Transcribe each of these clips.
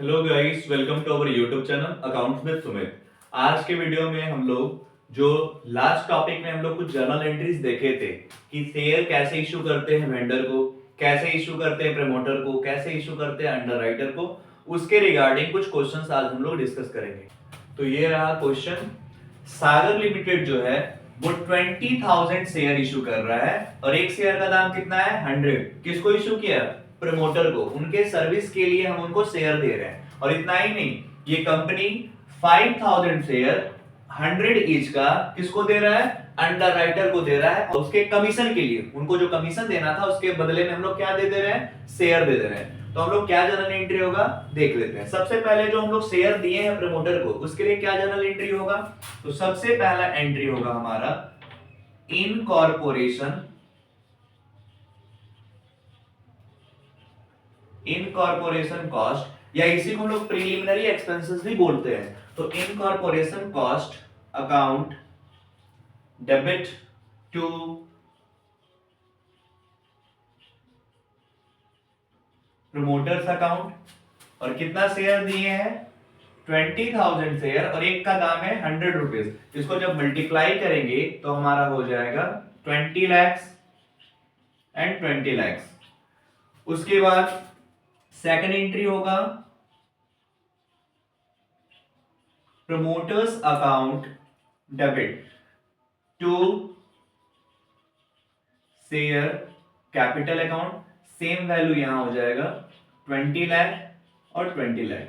Hello guys, welcome to our YouTube channel accounts with Sumit. आज के video में हम लोग जो लास्ट टॉपिक में हम लोग कुछ जर्नल एंट्रीज देखे थे कि शेयर कैसे इशू करते हैं वेंडर को, कैसे इशू करते हैं प्रमोटर को, कैसे इशू करते हैं अंडरराइटर को, उसके रिगार्डिंग कुछ क्वेश्चंस आज हम लोग डिस्कस करेंगे। तो ये रहा क्वेश्चन। सागर लिमिटेड जो है वो 20,000 शेयर इशू कर रहा है और एक शेयर का दाम कितना है 100। किसको इशू किया? प्रमोटर को। उनके सर्विस के लिए हम उनको शेयर दे रहे हैं। और इतना ही नहीं, ये कंपनी 5,000 शेयर 100 ईच का किसको दे रहा है? अंडरराइटर को दे रहा है। और उसके कमीशन के लिए, उनको जो कमीशन देना था उसके बदले में हम लोग क्या दे दे रहे हैं? शेयर दे दे रहे हैं। तो हम लोग क्या जर्नल एंट्री होगा देख लेते हैं। सबसे पहले जो हम लोग शेयर दिए हैं प्रमोटर को, उसके लिए क्या जर्नल एंट्री होगा? तो सबसे पहला एंट्री होगा हमारा इनकॉर्पोरेशन कॉस्ट, या इसी को हम लोग प्रीलिमिनरी एक्सपेंसेस भी बोलते हैं। तो incorporation cost account debit to promoters account. और कितना शेयर दिए हैं? 20,000 शेयर और एक का दाम है 100 रुपीज। इसको जब मल्टीप्लाई करेंगे तो हमारा हो जाएगा 20 लैक्स एंड 20 लैक्स। उसके बाद सेकंड एंट्री होगा promoters account debit to share capital account. Same value यहां हो जाएगा 20 लाख और 20 लाख।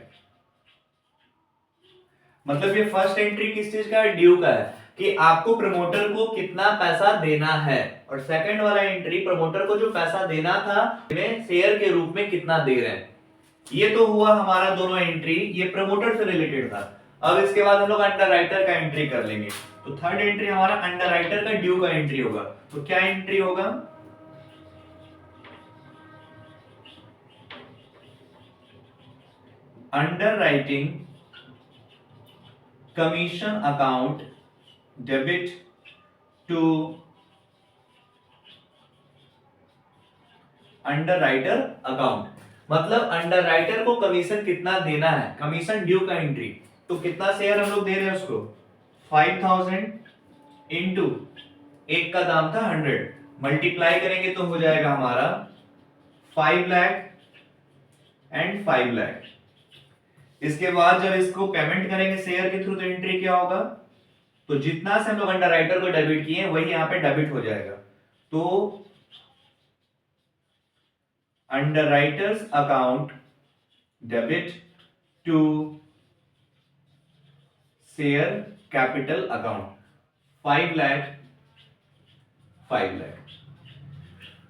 मतलब ये फर्स्ट एंट्री किस चीज का है? ड्यू का है, कि आपको प्रमोटर को कितना पैसा देना है। और सेकंड वाला एंट्री प्रमोटर को जो पैसा देना था में शेयर के रूप में कितना दे रहे हैं। ये तो हुआ हमारा दोनों एंट्री, ये प्रमोटर से रिलेटेड था। अब इसके बाद हम लोग अंडरराइटर का एंट्री कर लेंगे। तो थर्ड एंट्री हमारा अंडरराइटर का ड्यू का एंट्री होगा। तो क्या एंट्री होगा? Underwriting commission account debit to underwriter account. मतलब अंडरराइटर को कमीशन कितना देना है, कमीशन ड्यू का एंट्री। तो कितना शेयर हम लोग दे रहे हैं उसको? 5,000 इंटू एक का दाम था 100, मल्टीप्लाई करेंगे तो हो जाएगा हमारा 5 लाख एंड 5 लाख। इसके बाद जब इसको पेमेंट करेंगे शेयर के थ्रू तो एंट्री क्या होगा? तो जितना से हम लोग अंडरराइटर को डेबिट किए वही यहां पे डेबिट हो जाएगा। तो underwriters account debit to share capital account 5 lakh 5 lakh.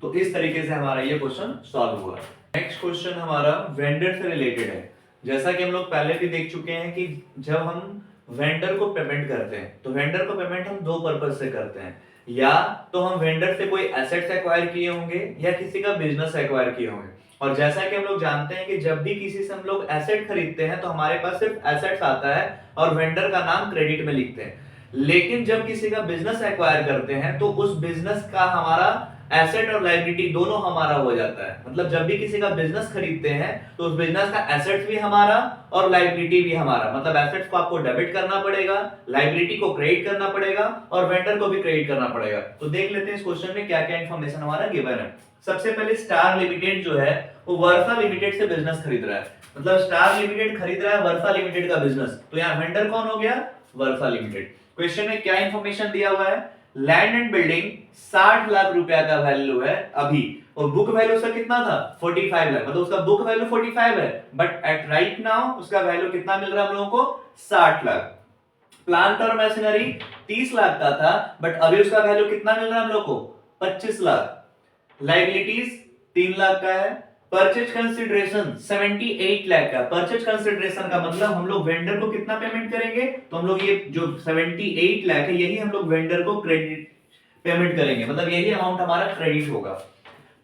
तो इस तरीके से हमारा ये क्वेश्चन सॉल्व हुआ। नेक्स्ट क्वेश्चन हमारा वेंडर से रिलेटेड है। जैसा कि हम लोग पहले भी देख चुके हैं कि जब हम वेंडर को पेमेंट करते हैं तो वेंडर को पेमेंट हम दो पर्पज से करते हैं। या तो हम वेंडर से कोई एसेट्स एक्वायर किए होंगे या किसी का बिजनेस एक्वायर किए होंगे। और जैसा कि हम लोग जानते हैं कि जब भी किसी से हम लोग एसेट खरीदते हैं तो हमारे पास सिर्फ एसेट्स आता है और वेंडर का नाम क्रेडिट में लिखते हैं। लेकिन जब किसी का बिजनेस एक्वायर करते हैं तो उस बिजनेस का हमारा एसेट और लायबिलिटी दोनों हमारा हो जाता है। मतलब जब भी किसी का बिजनेस खरीदते हैं तो उस बिजनेस का एसेट्स भी हमारा और लायबिलिटी भी हमारा। मतलब एसेट्स को आपको डेबिट करना पड़ेगा, लायबिलिटी को क्रेडिट करना पड़ेगा और वेंडर को भी क्रेडिट करना पड़ेगा। तो देख लेते हैं इस क्वेश्चन में क्या क्या इंफॉर्मेशन हमारा गिवन है। सबसे पहले स्टार लिमिटेड जो है वो वर्षा लिमिटेड से बिजनेस खरीद रहा है। मतलब स्टार लिमिटेड खरीद रहा है वर्षा लिमिटेड का बिजनेस। तो यहाँ वेंडर कौन हो गया? वर्षा लिमिटेड। क्वेश्चन में क्या इंफॉर्मेशन दिया हुआ है? लैंड एंड बिल्डिंग 60 लाख रुपया का वैल्यू है अभी, और बुक वैल्यू उसका कितना था? 45 लाख। मतलब उसका बुक वैल्यू 45 है, बट एट राइट नाउ उसका वैल्यू कितना मिल रहा है हम लोगों को? 60 लाख। प्लांट और मशीनरी 30 लाख का था, बट अभी उसका वैल्यू कितना मिल रहा है हम लोग को? 25 लाख। लायबिलिटीज 3 लाख का है। परचेज कंसिडरेशन 78 लाख का। परचेज कंसिडरेशन का मतलब हम लोग वेंडर को कितना पेमेंट करेंगे? तो हम लोग ये जो 78 लाख है यही हम लोग वेंडर को क्रेडिट पेमेंट करेंगे। मतलब यही अमाउंट हमारा क्रेडिट होगा।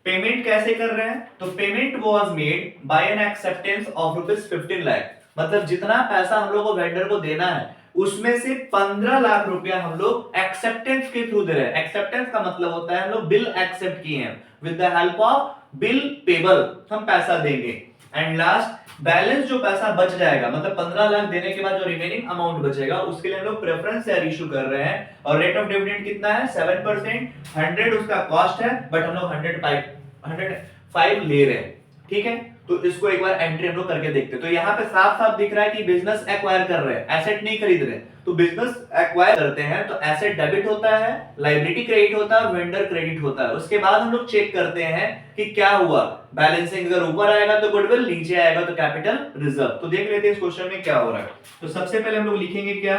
पेमेंट कैसे कर रहे हैं? तो payment was made by N acceptance of ₹15 lakh. मतलब जितना पैसा हम लोग को वेंडर को देना है उसमें से 15 लाख रुपया हम लोग एक्सेप्टेंस के थ्रू दे रहे हैं। एक्सेप्टेंस का मतलब होता है हम लोग बिल एक्सेप्ट किए हैं, with the help of bill payable हम पैसा देंगे। एंड लास्ट बैलेंस जो पैसा बच जाएगा, मतलब 15 लाख देने के बाद जो रिमेनिंग अमाउंट बचेगा उसके लिए हम लोग प्रेफरेंस शेयर इशू कर रहे हैं, और रेट ऑफ डिविडेंड कितना है 7%, 100 उसका कॉस्ट है, बट हम लोग 105 ले रहे हैं, ठीक है। तो इसको एक बार एंट्री हम लोग करके देखते हैं। तो यहाँ पे साफ साफ दिख रहा है कि बिजनेस एक्वायर कर रहे हैं, एसेट नहीं खरीद रहे। तो बिजनेस एक्वायर करते हैं तो एसेट डेबिट होता है, लायबिलिटी क्रेडिट होता है, वेंडर क्रेडिट होता है। उसके बाद हम लोग चेक करते हैं कि क्या हुआ, बैलेंसिंग अगर ऊपर आएगा तो गुडविल, नीचे आएगा तो कैपिटल रिजर्व। तो देख लेते हैं इस क्वेश्चन में क्या हो रहा है। तो सबसे पहले हम लोग लिखेंगे क्या,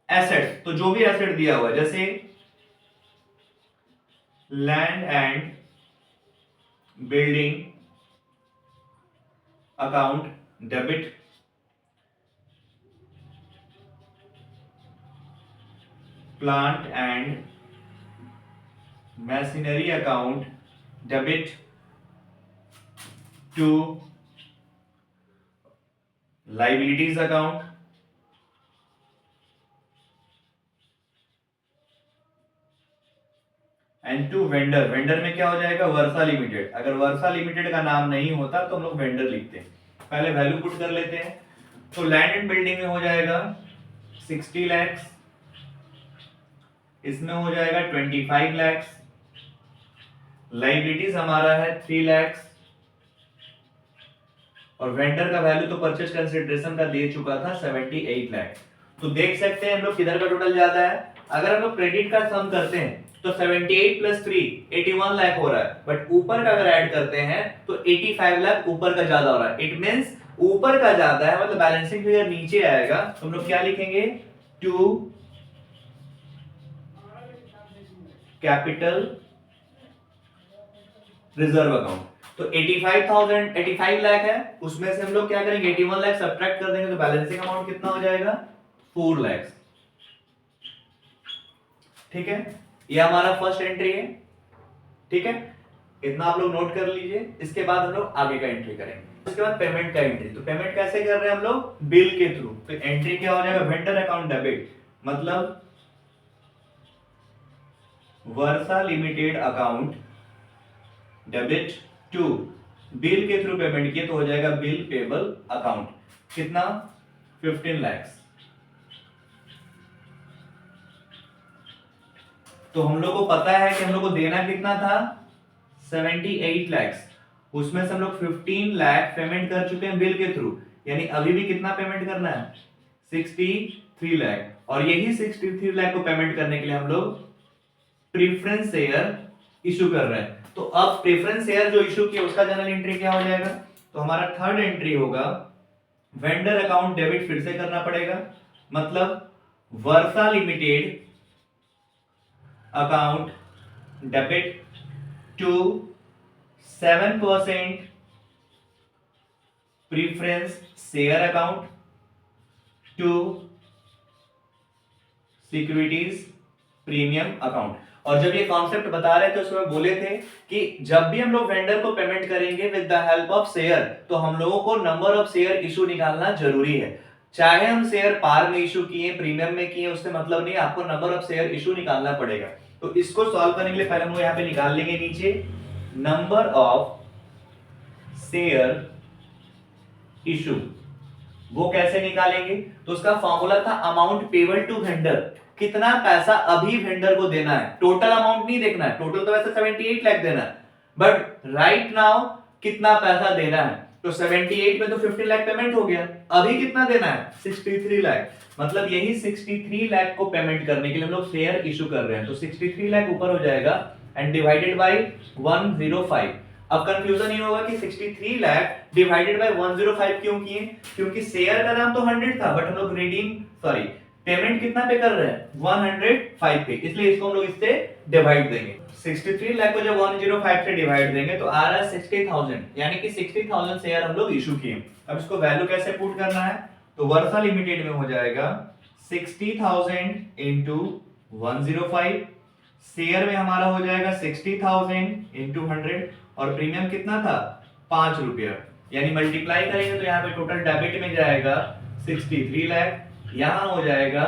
एसेट। तो जो भी एसेट दिया हुआ है, जैसे land and building account debit, plant and machinery account debit to liabilities account and to vendor. Vendor में क्या हो जाएगा, वर्षा लिमिटेड। अगर वर्षा लिमिटेड का नाम नहीं होता तो हम लोग वेंडर लिखते हैं। पहले वैल्यू पुट कर लेते हैं। तो लैंड एंड बिल्डिंग में हो जाएगा 60 लाख, इसमें हो जाएगा 25 लाख, लाइबिलिटीज हमारा है 3 लाख, और वेंडर का वैल्यू तो परचेज कंसिडरेशन का दे चुका था 78 लाख। तो देख सकते हैं हम लोग किधर का टोटल ज्यादा है। अगर हम लोग क्रेडिट का सम करते हैं तो 78 प्लस 3 81 लाख हो रहा है, बट ऊपर का अगर ऐड करते हैं तो 85 लाख ऊपर का ज्यादा हो रहा है। इट मींस ऊपर का ज्यादा है, मतलब बैलेंसिंग फिगर नीचे आएगा। तो हम लोग क्या लिखेंगे, टू कैपिटल रिजर्व अकाउंट। तो 85 लाख है, उसमें से हम लोग क्या करेंगे 81 लाख सब्ट्रैक्ट कर देंगे, तो बैलेंसिंग अमाउंट कितना हो जाएगा 4 लाख। ठीक है, ये हमारा फर्स्ट एंट्री है। ठीक है, इतना आप लोग नोट कर लीजिए। इसके बाद हम लोग आगे का एंट्री करेंगे। उसके बाद पेमेंट का एंट्री। तो पेमेंट कैसे कर रहे हैं हम लोग, बिल के थ्रू। तो एंट्री क्या हो जाएगा, वेंडर अकाउंट डेबिट, मतलब Varsha limited account debit to, bill के थ्रू पेमेंट किए तो हो जाएगा बिल पेबल अकाउंट। कितना 15 लाख। तो हम लोग को पता है कि हम लोग को देना कितना था 78 लाख, उसमें से हम लोग 15 लाख पेमेंट कर चुके हैं बिल के थ्रू, यानी अभी भी कितना पेमेंट करना है 63 लाख। और यही 63 लाख को पेमेंट करने के लिए हम लोग प्रेफरेंस शेयर इशू कर रहे हैं। तो अब प्रेफरेंस शेयर जो इशू किया उसका जनरल एंट्री क्या हो जाएगा, तो हमारा थर्ड एंट्री होगा वेंडर अकाउंट डेबिट, फिर से करना पड़ेगा, मतलब Varsha limited account debit to 7% preference share account to securities premium account. और जब ये कॉन्सेप्ट बता रहे थे उसमें बोले थे कि जब भी हम लोग वेंडर को पेमेंट करेंगे with the help of share, तो हम लोगों को नंबर ऑफ शेयर इशू निकालना जरूरी है। चाहे हम शेयर पार में इशू किए, प्रीमियम में किए, उससे मतलब नहीं, आपको नंबर ऑफ शेयर इशू निकालना पड़ेगा। तो इसको सॉल्व करने के लिए पहले हम लोग यहाँ पे निकाल लेंगे नीचे नंबर ऑफ शेयर इशू। वो कैसे निकालेंगे, तो उसका फॉर्मूला था अमाउंट पेबल टू वेंडर, कितना पैसा अभी वेंडर को देना है। टोटल अमाउंट नहीं देखना है, टोटल तो वैसे 78 लाख देना है, बट राइट नाउ कितना पैसा देना है। तो 78 में तो 15 लाख पेमेंट हो गया, अभी कितना देना है 63 लाख। मतलब यही 63 लाख को पेमेंट करने के लिए हम लोग शेयर इशू कर रहे हैं। तो 63 लाख ऊपर हो जाएगा एंड डिवाइडेड बाय 105। अब कंफ्यूजन ये होगा कि 63 लाख डिवाइडेड बाय 105 क्यों किए, क्योंकि शेयर का दाम तो 100 था, बट हम लोग पेमेंट कितना पे कर रहे हैं 105 पे, इसलिए इसको हम लोग इससे डिवाइड देंगे। 63 लाख को जब 105 से डिवाइड देंगे तो आ रहा है 60,000, यानी कि 60,000 शेयर हम लोग इशू किए। अब इसको वैल्यू कैसे पुट करना है, तो वर्षा लिमिटेड में हो जाएगा 60,000 इंटू 105, शेयर में हमारा हो जाएगा 60,000 इंटू 100, और प्रीमियम कितना था 5 रुपया, यानी मल्टीप्लाई करेंगे तो यहाँ पे टोटल डेबिट में जाएगा 63 लाख, यहां हो जाएगा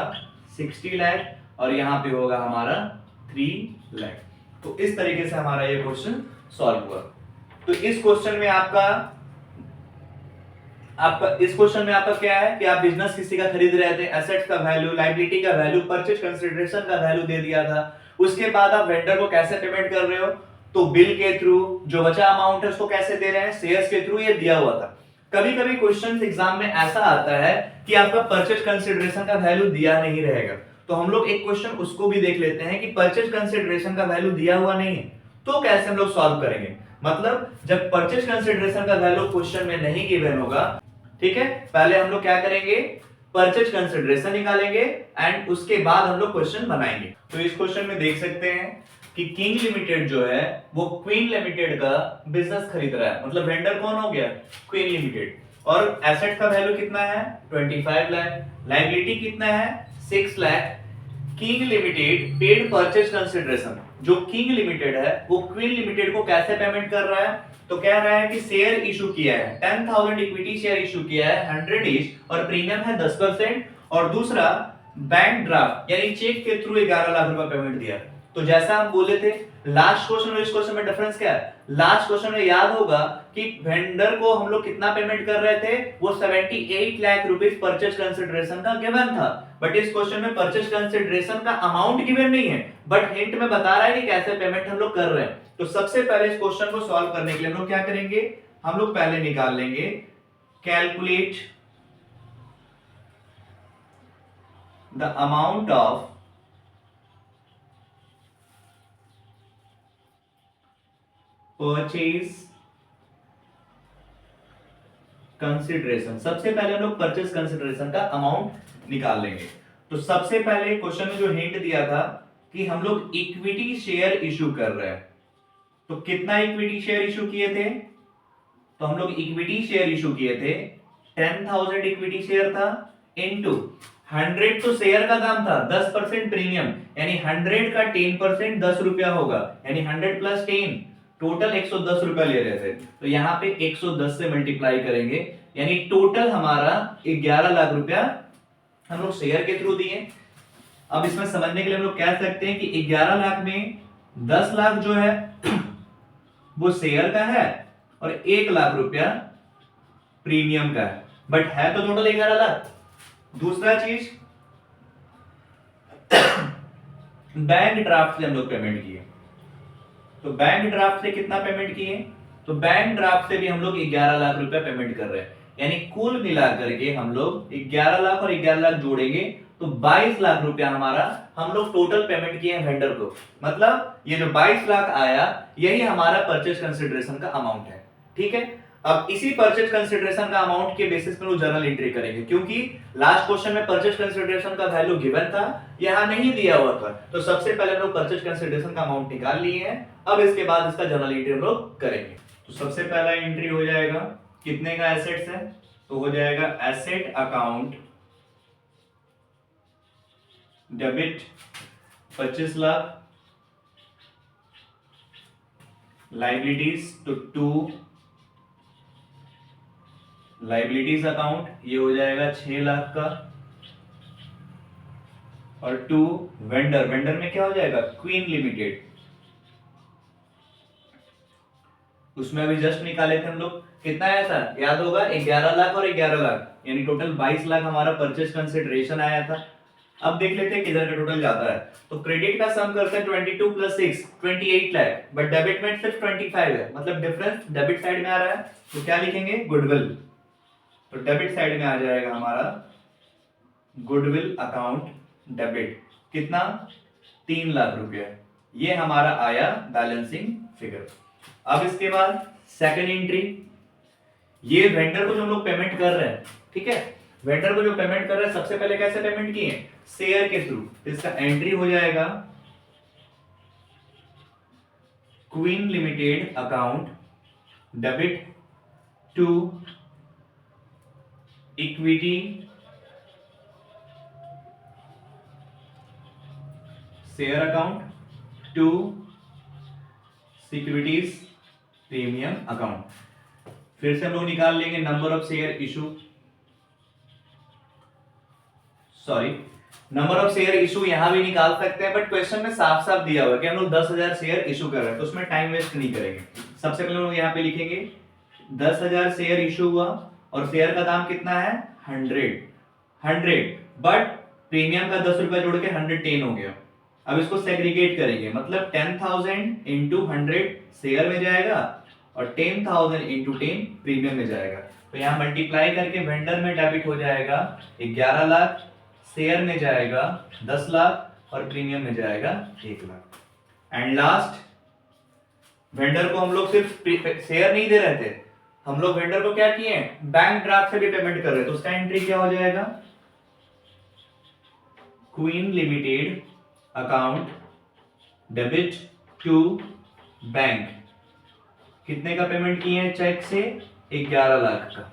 60 लाख, और यहां पे होगा हमारा 3 लाख। तो इस तरीके से हमारा ये क्वेश्चन सॉल्व हुआ। तो इस क्वेश्चन में आपका आपका इस क्वेश्चन में आपका क्या है कि आप बिजनेस किसी का खरीद रहे थे, एसेट्स का वैल्यू, लायबिलिटी का वैल्यू, परचेज कंसीडरेशन का वैल्यू दे दिया था। उसके बाद आप वेंडर को कैसे पेमेंट कर रहे हो, तो बिल के थ्रू, जो बचा अमाउंट है उसको कैसे दे रहे हैं, शेयर्स के थ्रू, ये दिया हुआ था। कभी कभी क्वेश्चन एग्जाम में ऐसा आता है कि आपका परचेज कंसीडरेशन का वैल्यू दिया नहीं रहेगा, तो हम लोग एक क्वेश्चन उसको भी देख लेते हैं कि परचेज कंसीडरेशन का वैल्यू दिया हुआ नहीं है तो कैसे हम लोग सॉल्व करेंगे। मतलब जब परचेज कंसीडरेशन का वैल्यू क्वेश्चन में नहीं गिवन होगा, ठीक है, पहले हम लोग क्या करेंगे, परचेज कंसीडरेशन निकालेंगे एंड उसके बाद हम लोग क्वेश्चन बनाएंगे। तो इस क्वेश्चन में देख सकते हैं कि किंग लिमिटेड जो है वो क्वीन लिमिटेड का बिजनेस खरीद रहा है, मतलब वेंडर कौन हो गया, क्वीन लिमिटेड, और एसेट का वैल्यू कितना है 25 लाख, लायबिलिटी कितना है 6 lakh. King limited paid purchase consideration, जो किंग लिमिटेड है वो क्वीन लिमिटेड को कैसे पेमेंट कर रहा है, तो कह रहा है कि शेयर इशू किया है 10,000 इक्विटी शेयर इशू किया है 100 ईच और प्रीमियम है 10%, और दूसरा बैंक ड्राफ्ट यानी चेक के थ्रू 11 लाख रुपए पेमेंट दिया। तो जैसा हम बोले थे लास्ट क्वेश्चन और इस क्वेश्चन में डिफरेंस क्या है, लास्ट क्वेश्चन में याद होगा कि वेंडर को हम लोग कितना पेमेंट कर रहे थे, वो 78 लाख रुपीस परचेज कंसीडरेशन का गिवन था, बट इस क्वेश्चन में परचेज कंसीडरेशन का अमाउंट गिवन नहीं है, बट हिंट में बता रहा है कि कैसे पेमेंट हम लोग कर रहे हैं। तो सबसे पहले इस क्वेश्चन को सॉल्व करने के लिए हम लोग क्या करेंगे, हम लोग पहले निकाल लेंगे calculate the amount of purchase consideration. सबसे पहले हम लोग परचेज कंसीडरेशन का अमाउंट निकाल लेंगे। तो सबसे पहले क्वेश्चन में जो हिंट दिया था कि हम लोग इक्विटी शेयर इशू कर रहे हैं, तो कितना इक्विटी शेयर इशू किए थे, तो हम लोग इक्विटी शेयर इशू किए थे 10,000 इक्विटी शेयर था इनटू 100, तो शेयर का दाम था 10% प्रीमियम, यानी 100 का 10% 10 रुपया होगा, यानी 100 प्लस 10 टोटल 110 रुपया ले रहे थे, तो यहाँ पे 110 से मल्टीप्लाई करेंगे, यानी टोटल हमारा 11 लाख रुपया हम लोग शेयर के थ्रू दिए। अब इसमें समझने के लिए हम लोग कह सकते हैं कि 11 लाख में 10 लाख जो है वो शेयर का है और 1 लाख रुपया प्रीमियम का है, बट है तो टोटल 11 लाख। दूसरा चीज बैंक ड्राफ्ट से हम लोग पेमेंट किए, तो बैंक ड्राफ्ट से कितना पेमेंट किए, तो बैंक ड्राफ्ट से भी हम लोग 11 लाख रुपया पेमेंट कर रहे हैं, यानी कुल मिलाकर के हम लोग 11 लाख और 11 लाख जोड़ेंगे तो 22 लाख रुपया हमारा हम लोग टोटल पेमेंट किए हैं वेंडर को। मतलब ये जो 22 लाख आया यही हमारा परचेज कंसीडरेशन का अमाउंट है, ठीक है। अब इसी परचेज कंसीडरेशन का अमाउंट के बेसिस पे लोग जर्नल एंट्री करेंगे, क्योंकि लास्ट क्वेश्चन में परचेज कंसीडरेशन का वैल्यू गिवन था, यहां नहीं दिया हुआ था, तो सबसे पहले हम लोग परचेज कंसीडरेशन का अमाउंट निकाल लिए हैं। अब इसके बाद इसका जर्नल एंट्री हम लोग करेंगे। तो सबसे पहला एंट्री हो जाएगा कितने का एसेट्स है, तो हो जाएगा asset account debit 25 lakh, liabilities तो 2 लाइबिलिटीज अकाउंट ये हो जाएगा 6 लाख का, और 2 वेंडर, वेंडर में क्या हो जाएगा क्वीन लिमिटेड, उसमें अभी जस्ट निकाले थे हम लोग, कितना आया था याद होगा 11 लाख और 11 लाख, यानी टोटल 22 लाख हमारा परचेज कंसीडरेशन आया था। अब देख लेते हैं किधर का टोटल जाता है, तो क्रेडिट का सम करते हैं 22 प्लस 6 28 लाख, बट डेबिट में सिर्फ 25 है, मतलब डिफरेंस डेबिट साइड में आ रहा है, तो क्या लिखेंगे गुडविल, तो डेबिट साइड में आ जाएगा हमारा गुडविल अकाउंट डेबिट, कितना 3 लाख रुपया, ये हमारा आया बैलेंसिंग फिगर। अब इसके बाद सेकंड एंट्री, ये वेंडर को जो हम लोग पेमेंट कर रहे हैं, ठीक है, वेंडर को जो पेमेंट कर रहे हैं सबसे पहले कैसे पेमेंट किए, शेयर के थ्रू, इसका एंट्री हो जाएगा queen limited account debit to equity share account to securities premium account. फिर से हम लोग निकाल लेंगे number of share issue, sorry number of share issue यहां भी निकाल सकते हैं, बट क्वेश्चन में साफ साफ दिया हुआ है कि हम लोग 10,000 शेयर इशू कर रहे हैं, तो उसमें टाइम वेस्ट नहीं करेंगे। सबसे पहले हम लोग यहाँ पे लिखेंगे 10,000 शेयर इशू हुआ और शेयर का दाम कितना है 100, बट प्रीमियम का 10 रुपया जोड़ के 110 हो गया। अब इसको सेग्रीगेट करेंगे, मतलब 10,000 इंटू 100 शेयर में जाएगा और 10,000 इंटू 10 प्रीमियम में जाएगा। तो यहाँ मल्टीप्लाई करके वेंडर में डेबिट हो जाएगा 11 लाख, शेयर में जाएगा 10 लाख और प्रीमियम में जाएगा 1 लाख। एंड लास्ट, वेंडर को हम लोग सिर्फ शेयर नहीं दे रहे थे, हम लोग वेंडर को क्या किए, बैंक ड्राफ्ट से भी पेमेंट कर रहे, तो उसका एंट्री क्या हो जाएगा, queen limited account debit to bank. कितने का पेमेंट किए हैं चेक से, 11 लाख का।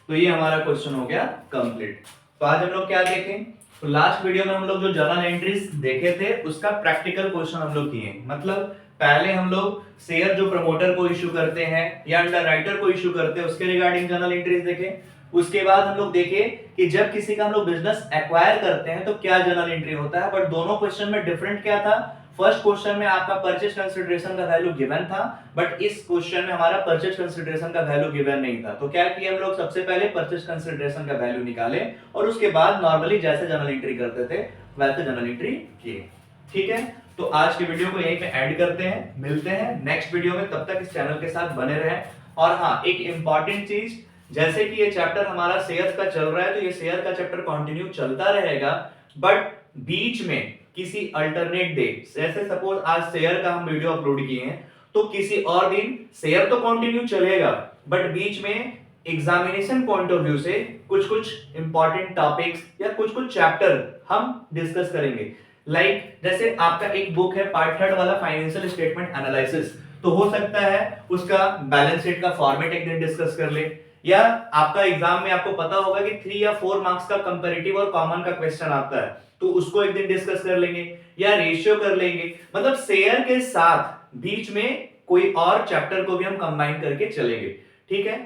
तो ये हमारा क्वेश्चन हो गया कंप्लीट। तो आज हम लोग क्या देखें, तो लास्ट वीडियो में हम लोग जो जर्नल एंट्रीज देखे थे उसका प्रैक्टिकल क्वेश्चन हम लोग किए। मतलब पहले हम लोग शेयर जो प्रमोटर को इश्यू करते हैं या अंडरराइटर को इश्यू करते हैं उसके रिगार्डिंग जर्नल एंट्रीज देखे। उसके बाद हम लोग देखे कि जब किसी का हम लोग बिजनेस एक्वायर करते हैं तो क्या जर्नल एंट्री होता है। बट दोनों क्वेश्चन में डिफरेंट क्या था, फर्स्ट क्वेश्चन में आपका परचेज कंसिडरेशन का वैल्यू गिवन था, बट इस क्वेश्चन में हमारा परचेज कंसिडरेशन का वैल्यू गिवन नहीं था। तो क्या किया हम लोग, सबसे पहले परचेज कंसिडरेशन का वैल्यू निकाले और उसके बाद नॉर्मली जैसे जर्नल एंट्री करते थे वैसे जर्नल एंट्री किए। ठीक है, तो आज के वीडियो को यहीं पे एंड करते हैं, मिलते हैं नेक्स्ट वीडियो में। तब तक इस चैनल के साथ बने रहें। और हाँ, एक इंपॉर्टेंट चीज, जैसे कि ये चैप्टर हमारा शेयर का चल रहा है तो ये शेयर का चैप्टर कंटिन्यू चलता रहेगा, बट बीच में किसी अल्टरनेट डे, जैसे सपोज आज शेयर का हम वीडियो अपलोड किए हैं तो किसी और दिन शेयर तो कंटिन्यू चलेगा, बट बीच में एग्जामिनेशन पॉइंट ऑफ व्यू से कुछ कुछ इंपॉर्टेंट टॉपिक्स या कुछ कुछ चैप्टर हम डिस्कस करेंगे। लाइक जैसे आपका एक बुक है पार्ट 3 वाला फाइनेंशियल स्टेटमेंट एनालिसिस, तो हो सकता है उसका बैलेंस शीट का फॉर्मेट एक दिन डिस्कस कर ले, या आपका एग्जाम में आपको पता होगा कि 3 या 4 मार्क्स का कंपैरेटिव और कॉमन का क्वेश्चन आता है तो उसको एक दिन डिस्कस कर लेंगे, या रेशियो कर लेंगे। मतलब शेयर के साथ बीच में कोई और चैप्टर को भी हम कंबाइन करके चलेंगे। ठीक है,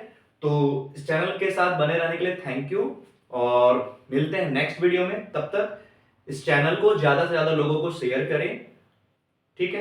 तो इस चैनल के साथ बने रहने के लिए थैंक यू और मिलते हैं नेक्स्ट वीडियो में। तब तक इस चैनल को ज्यादा से ज्यादा लोगों को शेयर करें। ठीक है।